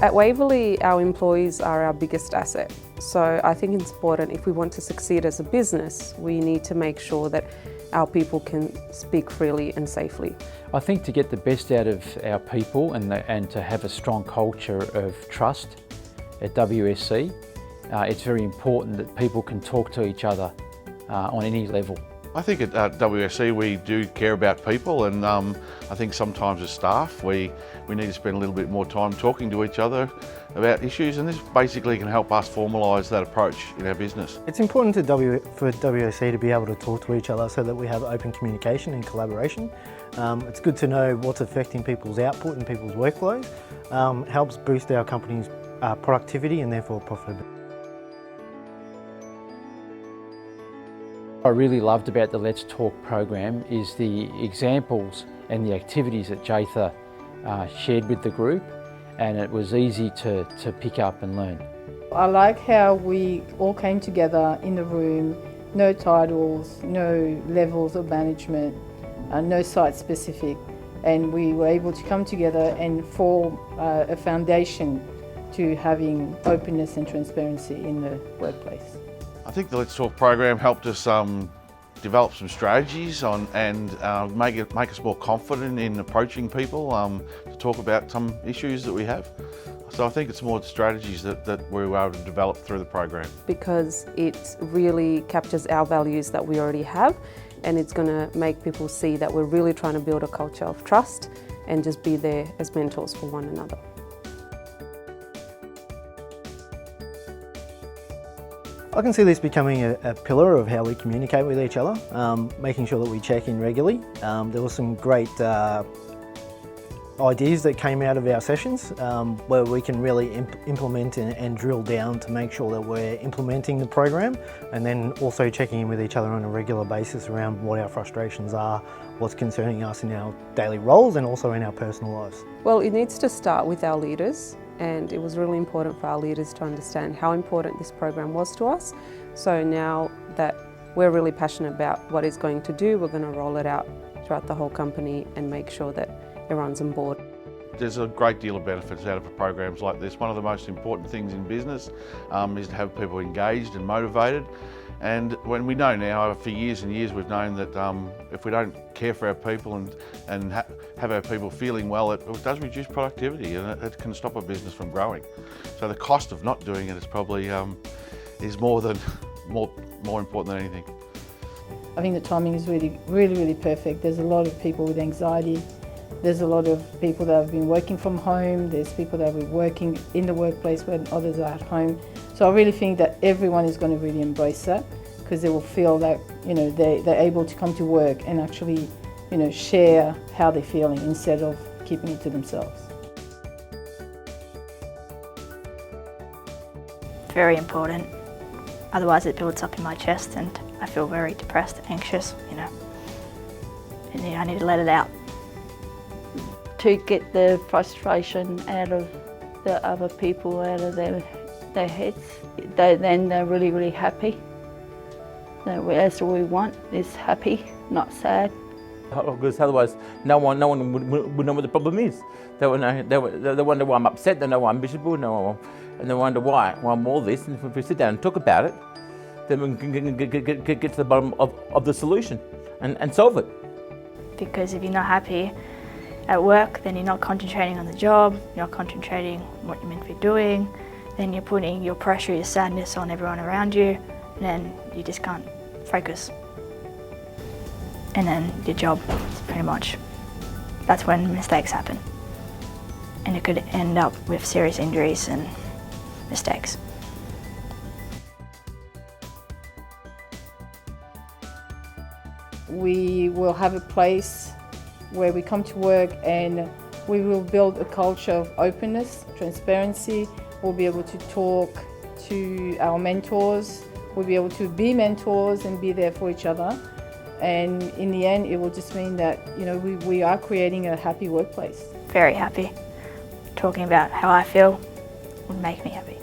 At Waverley, our employees are our biggest asset. So I think it's important, if we want to succeed as a business, we need to make sure that our people can speak freely and safely. I think to get the best out of our people and to have a strong culture of trust at WSC, it's very important that people can talk to each other on any level. I think at WSC we do care about people, and I think sometimes as staff we need to spend a little bit more time talking to each other about issues, and this basically can help us formalise that approach in our business. It's important for WSC to be able to talk to each other so that we have open communication and collaboration. It's good to know what's affecting people's output and people's workflows. Helps boost our company's productivity and therefore profitability. What I really loved about the LetsTALK program is the examples and the activities that Jatha shared with the group, and it was easy to pick up and learn. I like how we all came together in the room, no titles, no levels of management, no site specific, and we were able to come together and form a foundation to having openness and transparency in the workplace. I think the LetsTALK program helped us develop some strategies and make us more confident in approaching people to talk about some issues that we have. So I think it's more the strategies that we were able to develop through the program. Because it really captures our values that we already have, and it's going to make people see that we're really trying to build a culture of trust and just be there as mentors for one another. I can see this becoming a pillar of how we communicate with each other, making sure that we check in regularly. There were some great ideas that came out of our sessions where we can really implement and drill down to make sure that we're implementing the program, and then also checking in with each other on a regular basis around what our frustrations are, what's concerning us in our daily roles and also in our personal lives. Well, it needs to start with our leaders. And it was really important for our leaders to understand how important this program was to us. So now that we're really passionate about what it's going to do, we're going to roll it out throughout the whole company and make sure that everyone's on board. There's a great deal of benefits out of programs like this. One of the most important things in business is to have people engaged and motivated. And when we know now, for years and years, we've known that if we don't care for our people and have our people feeling well, it does reduce productivity, and it can stop a business from growing. So the cost of not doing it is probably is more important than anything. I think the timing is really perfect. There's a lot of people with anxiety. There's a lot of people that have been working from home. There's people that have been working in the workplace when others are at home. So I really think that everyone is going to really embrace that, because they will feel that they're able to come to work and actually share how they're feeling instead of keeping it to themselves. Very important. Otherwise it builds up in my chest and I feel very depressed, anxious, and I need to let it out. To get the frustration out of the other people, out of their heads. Then they're really happy. That's all we want, is happy, not sad. Because otherwise no one would know what the problem is. They wonder why I'm upset, they know why I'm miserable, and they wonder why I'm all this. And if we sit down and talk about it, then we can get to the bottom of the solution and solve it. Because if you're not happy at work, then you're not concentrating on the job, you're not concentrating on what you're meant to be doing, then you're putting your pressure, your sadness on everyone around you, and then you just can't focus. And then your job is pretty much, that's when mistakes happen. And it could end up with serious injuries and mistakes. We will have a place where we come to work and we will build a culture of openness, transparency. We'll be able to talk to our mentors. We'll be able to be mentors and be there for each other. And in the end, it will just mean that we are creating a happy workplace. Very happy. Talking about how I feel would make me happy.